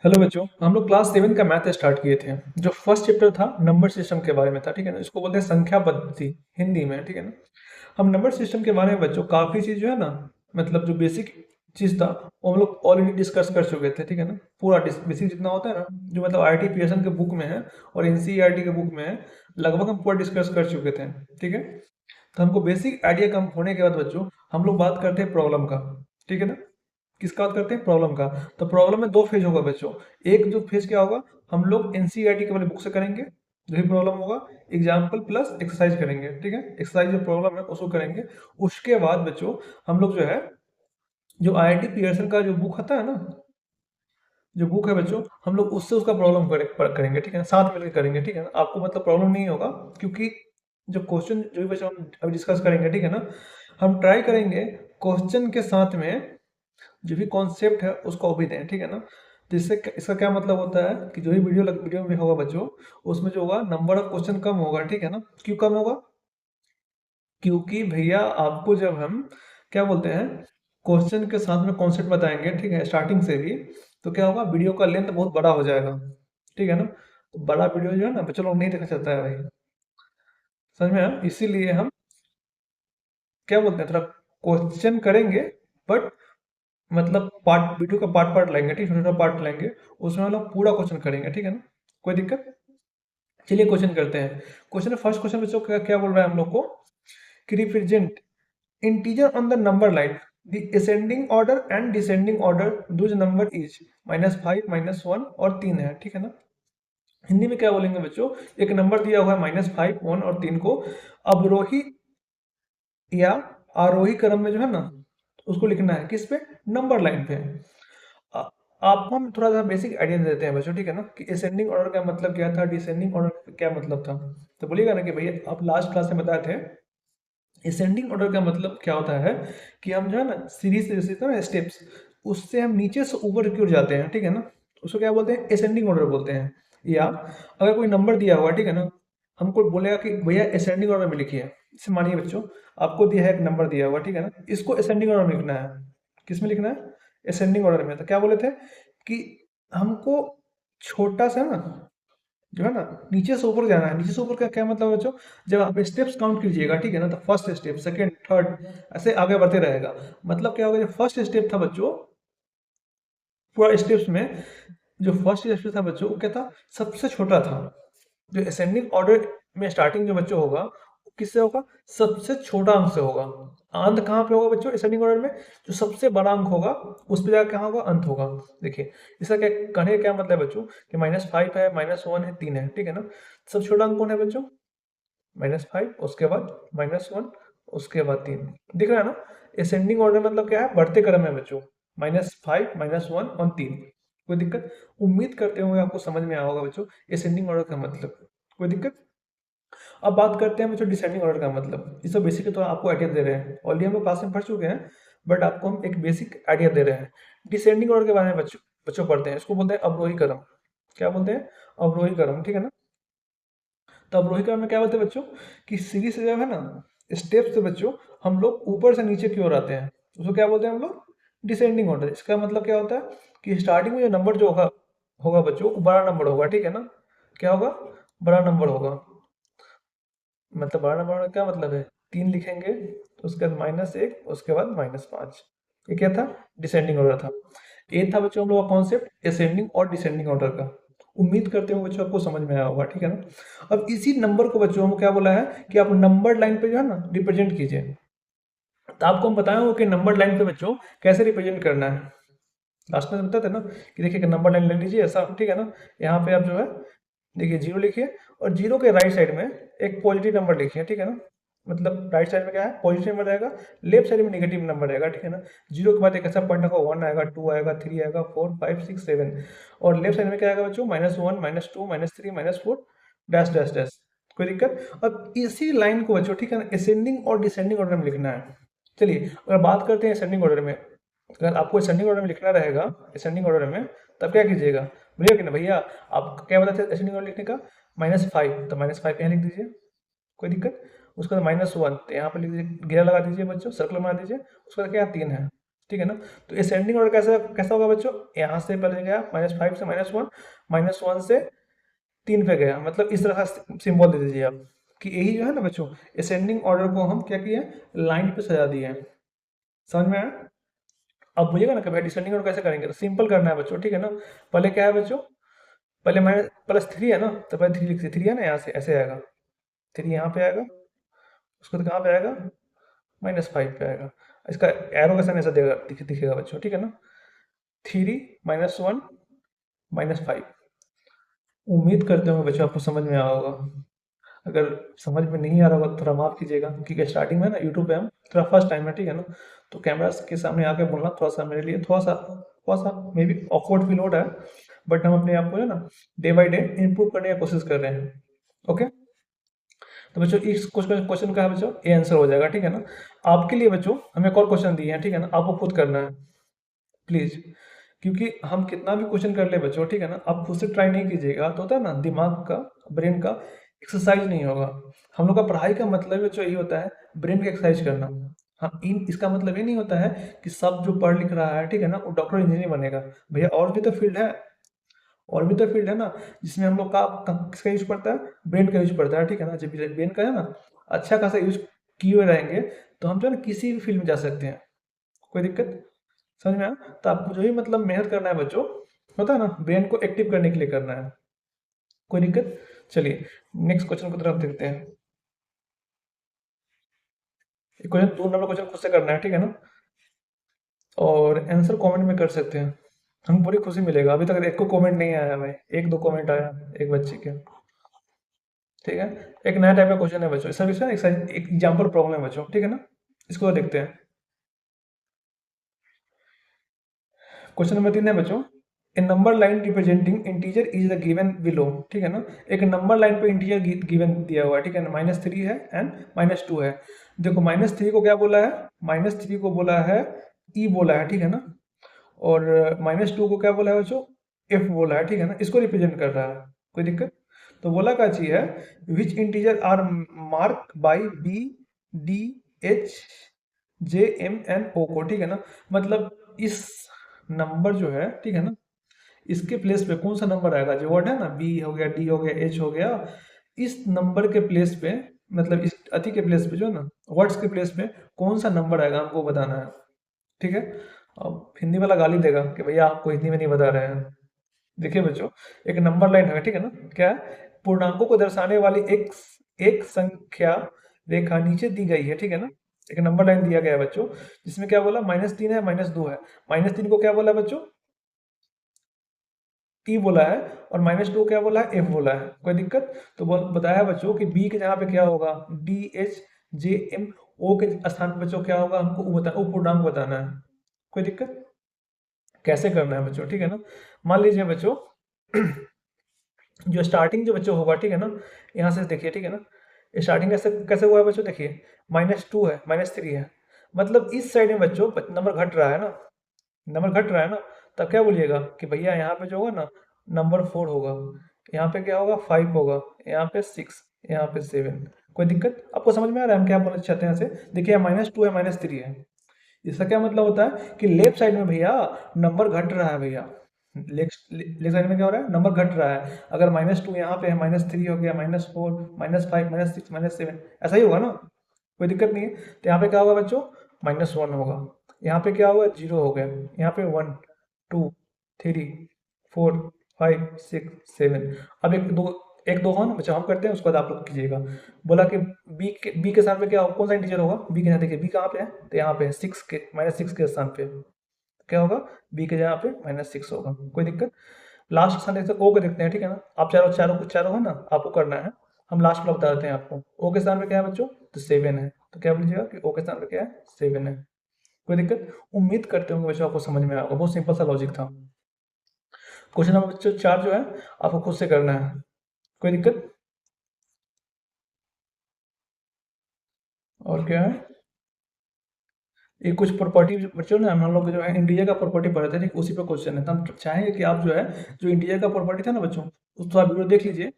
Hello बच्चों, हम लोग क्लास 7 का मैथ स्टार्ट किए थे। जो फर्स्ट चैप्टर था नंबर सिस्टम के बारे में था, ठीक है ना। इसको बोलते हैं संख्या पद्धति हिंदी में, ठीक है ना। हम नंबर सिस्टम के बारे में बच्चों काफ़ी चीज़ जो है ना, मतलब जो बेसिक चीज़ था वो हम लोग ऑलरेडी डिस्कस कर चुके थे, ठीक है ना। पूरा बेसिक जितना होता है ना, जो मतलब आई टी पीएसएन के बुक में है और एनसीईआरटी के बुक में है, लगभग हम पूरा डिस्कस कर चुके थे, ठीक है। तो हमको बेसिक आइडिया कम होने के बाद बच्चों हम लोग बात करते हैं प्रॉब्लम का, ठीक है ना। किसका बात करते हैं? प्रॉब्लम का। तो प्रॉब्लम में दो फेज होगा बच्चों। एक जो फेज क्या होगा, हम लोग एनसीईआरटी के वाले बुक से करेंगे, जो भी प्रॉब्लम होगा एग्जाम्पल प्लस एक्सरसाइज करेंगे, ठीक है। एक्सरसाइज जो प्रॉब्लम है उसको करेंगे। उसके बाद बच्चों हम लोग जो है, जो आईआईटी पीयर्सन का जो बुक आता है ना, जो बुक है बच्चों, हम लोग उससे उसका प्रॉब्लम करेंगे, ठीक है ना। साथ मिलकर करेंगे, ठीक है ना। आपको मतलब प्रॉब्लम नहीं होगा, क्योंकि जो क्वेश्चन जो भी बच्चों हम अभी डिस्कस करेंगे, ठीक है ना, हम ट्राई करेंगे क्वेश्चन के साथ में जो भी कॉन्सेप्ट है उसको भी दें, ठीक है ना। तो इससे इसका क्या मतलब होता है कि जो भी वीडियो में होगा बच्चों, उसमें जो होगा नंबर ऑफ क्वेश्चन कम होगा, ठीक है ना। क्यों कम होगा? क्योंकि भैया आपको जब हम क्या बोलते हैं, क्वेश्चन के साथ में कॉन्सेप्ट बताएंगे, ठीक है, स्टार्टिंग से भी, तो क्या होगा, वीडियो का लेंथ बहुत बड़ा हो जाएगा, ठीक है ना। तो बड़ा वीडियो जो है ना बच्चों लोग नहीं देखना चाहता है भाई, समझ में आया? इसीलिए हम क्या बोलते हैं, थोड़ा क्वेश्चन करेंगे, बट मतलब पार्ट वीडियो का पार्ट पार्ट लेंगे, ठीक, छोटा छोटा पार्ट लेंगे, उसमें हम लोग पूरा क्वेश्चन करेंगे, ठीक है ना। कोई दिक्कत? चलिए क्वेश्चन करते हैं। क्वेश्चन फर्स्ट क्वेश्चन बच्चों क्या क्या बोल रहा है हम लोग को, कि represent integer on the number line the ascending order and descending order Dooj number is -5 -1 और 3 है, ठीक है ना। हिंदी में क्या बोलेंगे बच्चों, एक नंबर दिया हुआ है -5 1 और 3 को, अवरोही या आरोही क्रम में जो है ना, उसको लिखना है किस पे, नंबर लाइन पे। आ- आपको हम थोड़ा सा बेसिक आइडिया देते हैं बच्चों, ठीक है ना, कि असेंडिंग ऑर्डर का मतलब क्या था, डिसेंडिंग ऑर्डर का क्या मतलब था। तो बोलिएगा ना कि भैया आप लास्ट क्लास में बताए थे, असेंडिंग ऑर्डर का मतलब क्या होता है कि हम जो है ना सीरीज से जैसे ना स्टेप्स, उससे हम नीचे से ऊपर की ओर जाते हैं, ठीक है ना। उसको क्या बोलते हैं, असेंडिंग ऑर्डर बोलते हैं। या अगर कोई नंबर दिया हुआ है, ठीक है ना, हमको बोलेगा कि भैया असेंडिंग ऑर्डर में लिखिए। जैसे मानिए बच्चों, आपको दिया है एक नंबर दिया हुआ, ठीक है ना, इसको असेंडिंग ऑर्डर में लिखना है। किस में लिखना है? असेंडिंग ऑर्डर में। तो क्या बोले थे कि हमको छोटा सा ना जो है ना नीचे से ऊपर जाना है। नीचे से ऊपर का क्या मतलब है बच्चों, जब आप स्टेप्स काउंट कीजिएगा, ठीक है ना, तो फर्स्ट स्टेप, सेकंड, थर्ड, ऐसे आगे बढ़ते रहेगा। मतलब क्या होगा, जो फर्स्ट स्टेप था बच्चों, पूरा स्टेप्स में जो फर्स्ट स्टेप था बच्चों, वो क्या था, सबसे छोटा था। जो असेंडिंग ऑर्डर में स्टार्टिंग जो बच्चों होगा, वो किससे होगा, सबसे छोटा अंक से होगा। अंत कहाँ पे होगा बच्चों असेंडिंग ऑर्डर में, जो सबसे बड़ा अंक होगा उस पर जाकर कहाँ होगा, अंत होगा। देखिए इसका क्या कहने का क्या मतलब है बच्चों, कि -5 है, -1 है, 3 है, ठीक है ना। सबसे छोटा अंक कौन है बच्चों, -5, उसके बाद -1, उसके बाद 3। दिख रहा है ना। असेंडिंग ऑर्डर मतलब क्या है, बढ़ते क्रम में बच्चों, -5 -1 और 3। कोई दिक्कत? उम्मीद करते होंगे आपको समझ में आया होगा बच्चों असेंडिंग ऑर्डर का मतलब। कोई दिक्कत? अब बात करते हैं बच्चों डिसेंडिंग ऑर्डर का मतलब। ये सब बेसिक तो आपको आइडिया दे रहे हैं, ऑलरेडी हम लोग क्लास में पढ़ चुके हैं, बट आपको हम एक बेसिक आइडिया दे रहे हैं। डिसेंडिंग ऑर्डर के बारे में बच्चों बच्चों पढ़ते हैं। इसको बोलते हैं अवरोही क्रम। क्या बोलते हैं? अवरोही क्रम, ठीक है ना। तो अवरोही क्रम में क्या बोलते हैं बच्चों, कि सीढ़ी से जब है ना स्टेप से बच्चों हम लोग ऊपर से नीचे की ओर आते हैं, उसको क्या बोलते हैं हम लोग, डिसेंडिंग ऑर्डर। इसका मतलब क्या होता है कि स्टार्टिंग में जो नंबर जो होगा होगा बच्चों, वो बड़ा नंबर होगा, ठीक है ना। क्या होगा? बड़ा नंबर होगा। मतलब बड़ा नंबर का क्या मतलब है, 3 लिखेंगे, तो उसके बाद -1, उसके बाद -5। ये क्या था? डिसेंडिंग ऑर्डर था। ये था बच्चों हम लोग का कॉन्सेप्ट असेंडिंग और डिसेंडिंग ऑर्डर का। उम्मीद करते हो बच्चों आपको समझ में आया होगा, ठीक है ना। अब इसी नंबर को बच्चों हमको क्या बोला है कि आप नंबर लाइन पे जो है ना रिप्रेजेंट कीजिए। तो आपको हम बताया हो कि नंबर लाइन पे बच्चों कैसे रिप्रेजेंट करना है। लास्ट में बताते थे ना कि देखिए नंबर लाइन ले लीजिए ऐसा, ठीक है ना। यहाँ पे आप जो है देखिए 0 लिखिए, और 0 के राइट साइड में एक पॉजिटिव नंबर लिखिए, ठीक है ना। मतलब राइट साइड में क्या है, पॉजिटिव नंबर रहेगा, लेफ्ट साइड में नेगेटिव नंबर रहेगा, ठीक है ना। 0 के बाद एक ऐसा पॉइंट आएगा, 1 आएगा, 2 आएगा, 3 आएगा, 4 5 6 7, और लेफ्ट साइड में क्या आएगा बच्चों, -1 -2 -3 -4 डैश डैश डैश। कोई दिक्कत? अब इसी लाइन को बच्चों, ठीक है ना, असेंडिंग और डिसेंडिंग ऑर्डर में लिखना है। चलिए अगर बात करते हैं असेंडिंग ऑर्डर में, अगर आपको असेंडिंग ऑर्डर में लिखना रहेगा, असेंडिंग ऑर्डर में, तब क्या कीजिएगा, भैया कि ना भैया, आप क्या बताते हैं असेंडिंग ऑर्डर लिखने का, -5, तो -5 यहाँ लिख दीजिए। कोई दिक्कत? उसके बाद -1, तो यहाँ पर लिख दीजिए, घेरा लगा दीजिए बच्चों, सर्कल बना दीजिए। उसके बाद क्या 3 है, ठीक है ना। तो असेंडिंग ऑर्डर कैसा कैसा होगा बच्चों, यहाँ से पहले गया -5 से -1, -1 से 3 पे गया, मतलब इस तरह का सिंबल दे दीजिए आप कि यही जो है ना बच्चों, असेंडिंग ऑर्डर को हम क्या किए, लाइन पे सजा दिए हैं। समझ में आया। अब बोलिएगा ना कि भाई डिसेंडिंग ऑर्डर कैसे करेंगे, तो सिंपल करना है बच्चों, ठीक है ना। पहले क्या है बच्चों, पहले माइनस +3 है ना, तो पहले 3 लिखते, 3 है ना, यहाँ से ऐसे आएगा, 3 यहाँ पे आएगा, उसके बाद कहाँ पे आएगा, -5 पे आएगा। इसका एरो का साइन ऐसा देगा, दिखेगा बच्चों, ठीक है ना। 3 -1 -5। उम्मीद करते हो बच्चों आपको समझ में आया होगा। अगर समझ में नहीं आ रहा होगा तो थोड़ा माफ कीजिएगा, क्योंकि स्टार्टिंग में ना यूट्यूब पे हम थोड़ा फर्स्ट टाइम है, ठीक है ना। तो कैमरा के सामने आके बोलना थोड़ा सा मेरे लिए थोड़ा सा मे बी ऑकवर्ड फील हो रहा है, बट हम अपने आप को है ना डे बाई डे इम्प्रूव करने की कोशिश कर रहे हैं। ओके, तो बच्चों इस क्वेश्चन का है बच्चों ये आंसर हो जाएगा, ठीक है ना। आपके लिए बच्चों हमें एक और क्वेश्चन दिए हैं, ठीक है ना, आपको खुद करना है प्लीज, क्योंकि हम कितना भी क्वेश्चन कर ले बच्चों, ठीक है ना, आप खुद से ट्राई नहीं कीजिएगा तो होता है ना दिमाग का, ब्रेन का एक्सरसाइज नहीं होगा। हम लोग का पढ़ाई का मतलब बच्चों यही होता है, ब्रेन का एक्सरसाइज करना। हाँ, इन इसका मतलब ये नहीं होता है कि सब जो पढ़ लिख रहा है, ठीक है ना, वो डॉक्टर इंजीनियर बनेगा। भैया और भी तो फील्ड है, और भी तो फील्ड है ना, जिसमें हम लोग का किसका यूज पड़ता है, ब्रेन का यूज पड़ता है, ठीक है ना। जब ब्रेन का है ना अच्छा खासा यूज किए हुए रहेंगे, तो हम जो है ना किसी भी फील्ड में जा सकते हैं, कोई दिक्कत। समझ में आया। तो आपको जो भी मतलब मेहनत करना है बच्चों, होता है ना, ब्रेन को एक्टिव करने के लिए करना है, कोई दिक्कत। चलिए नेक्स्ट क्वेश्चन की तरफ देखते हैं। क्वेश्चन 2 नंबर क्वेश्चन खुद से करना है, ठीक है ना, और आंसर कमेंट में कर सकते हैं, हमें पूरी खुशी मिलेगा। अभी तक एक को कमेंट नहीं आया भाई, 1-2 कमेंट आया एक बच्चे के, ठीक है। एक नया टाइप का क्वेश्चन है बच्चों, इसका एक एग्जाम्पल प्रॉब्लम है बच्चों, ठीक है ना। इसको देखते हैं। क्वेश्चन नंबर 3 है बच्चों, a number line representing integer is the given below, ठीक है ना। एक नंबर लाइन पे इंटीजर गिवन दिया हुआ है, ठीक है ना, -3 है एंड -2 है। देखो -3 को क्या बोला है, -3 को बोला है ई बोला है, ठीक है ना, और -2 को क्या बोला है बच्चों, एफ बोला है, ठीक है ना। इसको रिप्रेजेंट कर रहा है, कोई दिक्कत। तो बोला क्या चीज है, which integer are marked by B D H J M N O को, ठीक है ना। मतलब इस नंबर जो है, ठीक है ना, इसके प्लेस पे कौन सा नंबर आएगा, जो वर्ड है ना, बी हो गया, डी हो गया, एच हो गया, इस नंबर के प्लेस पे, मतलब इस अति के प्लेस पे जो है ना, वर्ड्स के प्लेस पे कौन सा नंबर आएगा हमको बताना है, ठीक है। अब हिंदी वाला गाली देगा कि भैया आपको हिंदी में नहीं बता रहे हैं। देखिए बच्चों, एक नंबर लाइन है, ठीक है ना, क्या है, पूर्णांकों को दर्शाने वाली एक एक संख्या रेखा नीचे दी गई है, ठीक है ना। एक नंबर लाइन दिया गया है बच्चों, जिसमें क्या बोला, -3 है, -2 है। -3 को क्या बोला बच्चों, टी बोला है, और -2 क्या बोला है, एफ बोला है, कोई दिक्कत। तो बताया बच्चों कि बी के जगह पे क्या होगा, D H J M O के स्थान पे बच्चों क्या होगा, हमको वो पूर्णांक बताना है, कोई दिक्कत। कैसे करना है बच्चों, ठीक है ना। मान लीजिए बच्चों जो स्टार्टिंग जो बच्चों होगा, ठीक है ना, यहाँ से देखिए, ठीक है ना, स्टार्टिंग कैसे कैसे हुआ है बच्चों, देखिए -2 है, -3 है, मतलब इस साइड में बच्चों नंबर घट रहा है ना, नंबर घट रहा है ना, तब क्या बोलिएगा कि भैया यहाँ पे जो होगा ना नंबर 4 होगा, यहाँ पे क्या होगा 5 होगा, यहाँ पे 6, यहाँ पे 7। कोई दिक्कत, आपको समझ में आ रहा है हम क्या बोलना चाहते हैं ऐसे। देखिए -2 है, -3 है, इसका क्या मतलब होता है कि लेफ्ट साइड में भैया नंबर घट रहा है भैया, लेफ्ट साइड में क्या हो रहा है, नंबर घट रहा है। अगर -2 यहाँ पे है, -3 हो गया, -4, -5, -6, -7, ऐसा ही होगा ना, कोई दिक्कत नहीं है। तो यहाँ पे क्या होगा बच्चों, -1 होगा, यहाँ पे क्या होगा, 0 हो गया, यहाँ पे 1 2 3 4 5 6 7। अब एक दो हम बच्चा हम करते हैं, उसके बाद आप लोग कीजिएगा। बोला कि बी के स्थान पे क्या कौन सा इंटीजर होगा, बी के यहाँ देखिए, बी कहाँ पे है, तो यहाँ पे है 6 के, -6 के स्थान पे क्या होगा, बी के जगह पे -6 होगा, कोई दिक्कत। लास्ट स्थान देखते हैं, ओ को देखते हैं, ठीक है ना। आप चारों चारों चारों है ना, आपको करना है, हम लास्ट में बता देते हैं आपको। ओ के स्थान पे क्या है बच्चों, तो 7 है, तो क्या बोलिएगा कि ओ के स्थान पे क्या है, 7 है, कोई दिक्कत। उम्मीद करते होंगे बच्चों आपको समझ में आया होगा, बहुत सिंपल सा लॉजिक था। क्वेश्चन नंबर बच्चों 4 जो है आपको खुद से करना है, कोई दिक्कत। और क्या है, ये कुछ प्रॉपर्टी बच्चों ना हम लोग जो है इंटीजर का प्रॉपर्टी पढ़े थे, ठीक, उसी पे क्वेश्चन है। तो हम चाहेंगे कि आप जो है जो इंटीजर का प्रॉपर्टी था ना बच्चों, उस थोड़ा वीडियो देख लीजिए,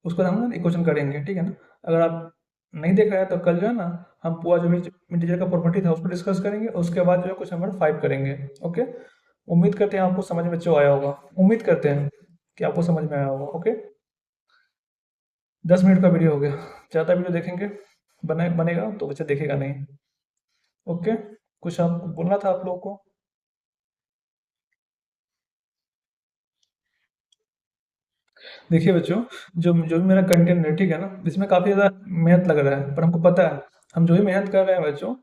उसको हम ना क्वेश्चन करेंगे, ठीक है ना। अगर आप नहीं देख रहे हैं तो कल जो है ना हम पूरा जो भी इंटीजर का प्रॉपर्टी था उसको डिस्कस करेंगे, उसके बाद जो है क्वेश्चन नंबर 5 करेंगे। ओके, उम्मीद करते हैं आपको समझ में बच्चों आया होगा, उम्मीद करते हैं कि आपको समझ में आया होगा। ओके, 10 मिनट का वीडियो हो गया, ज़्यादा वीडियो देखेंगे बनेगा तो बच्चा देखेगा नहीं। ओके, कुछ आप बोलना था आप लोगों को? देखिए बच्चों, जो जो भी मेरा कंटेंट है, ठीक है ना, इसमें काफ़ी ज़्यादा मेहनत लग रहा है, पर हमको पता है हम जो भी मेहनत कर रहे हैं बच्चों,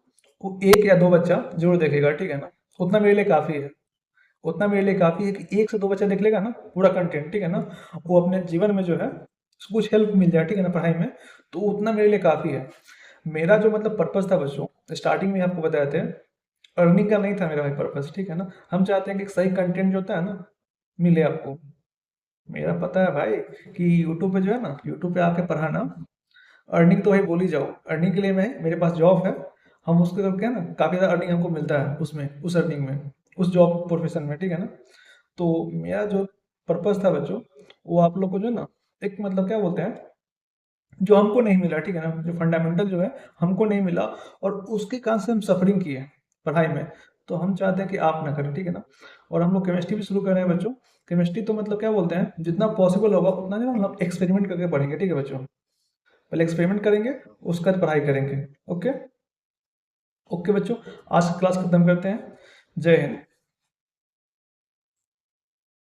वो 1 या 2 बच्चा जरूर देखेगा, ठीक है ना। उतना मेरे लिए काफ़ी है, उतना मेरे लिए काफ़ी है कि 1 से 2 बच्चा देख लेगा ना पूरा कंटेंट, ठीक है ना, वो अपने जीवन में जो है उसको कुछ हेल्प मिल जाए, ठीक है ना, पढ़ाई में, तो उतना मेरे लिए काफ़ी है। मेरा जो मतलब पर्पज़ था बच्चों, स्टार्टिंग में आपको बताए थे, अर्निंग का नहीं था मेरा भाई पर्पज़, ठीक है ना। हम चाहते हैं कि सही कंटेंट जो होता है ना मिले आपको। मेरा पता है भाई कि यूट्यूब पे जो है ना, यूट्यूब पे आके पढ़ाना, अर्निंग तो भाई बोल ही जाओ, अर्निंग के लिए मैं मेरे पास जॉब है, हम उसको करके ना काफ़ी ज़्यादा अर्निंग हमको मिलता है उसमें, उस अर्निंग में, उस जॉब प्रोफेशन में, ठीक है ना। तो मेरा जो पर्पज़ था बच्चों, वो आप लोग को जो है ना, एक मतलब क्या बोलते हैं, जो हमको नहीं मिला, ठीक है ना, जो फंडामेंटल जो है हमको नहीं मिला, और उसके कारण से हम सफरिंग किए पढ़ाई में, तो हम चाहते हैं कि आप ना करें, ठीक है ना। और हम लोग केमिस्ट्री भी शुरू कर रहे हैं बच्चों। केमिस्ट्री तो मतलब क्या बोलते हैं, जितना पॉसिबल होगा उतना जो है हम एक्सपेरिमेंट करके पढ़ेंगे, ठीक है बच्चों। पहले एक्सपेरिमेंट करेंगे, उसके बाद पढ़ाई करेंगे। ओके, ओके बच्चों, आज की क्लास खत्म करते हैं। जय हिंद।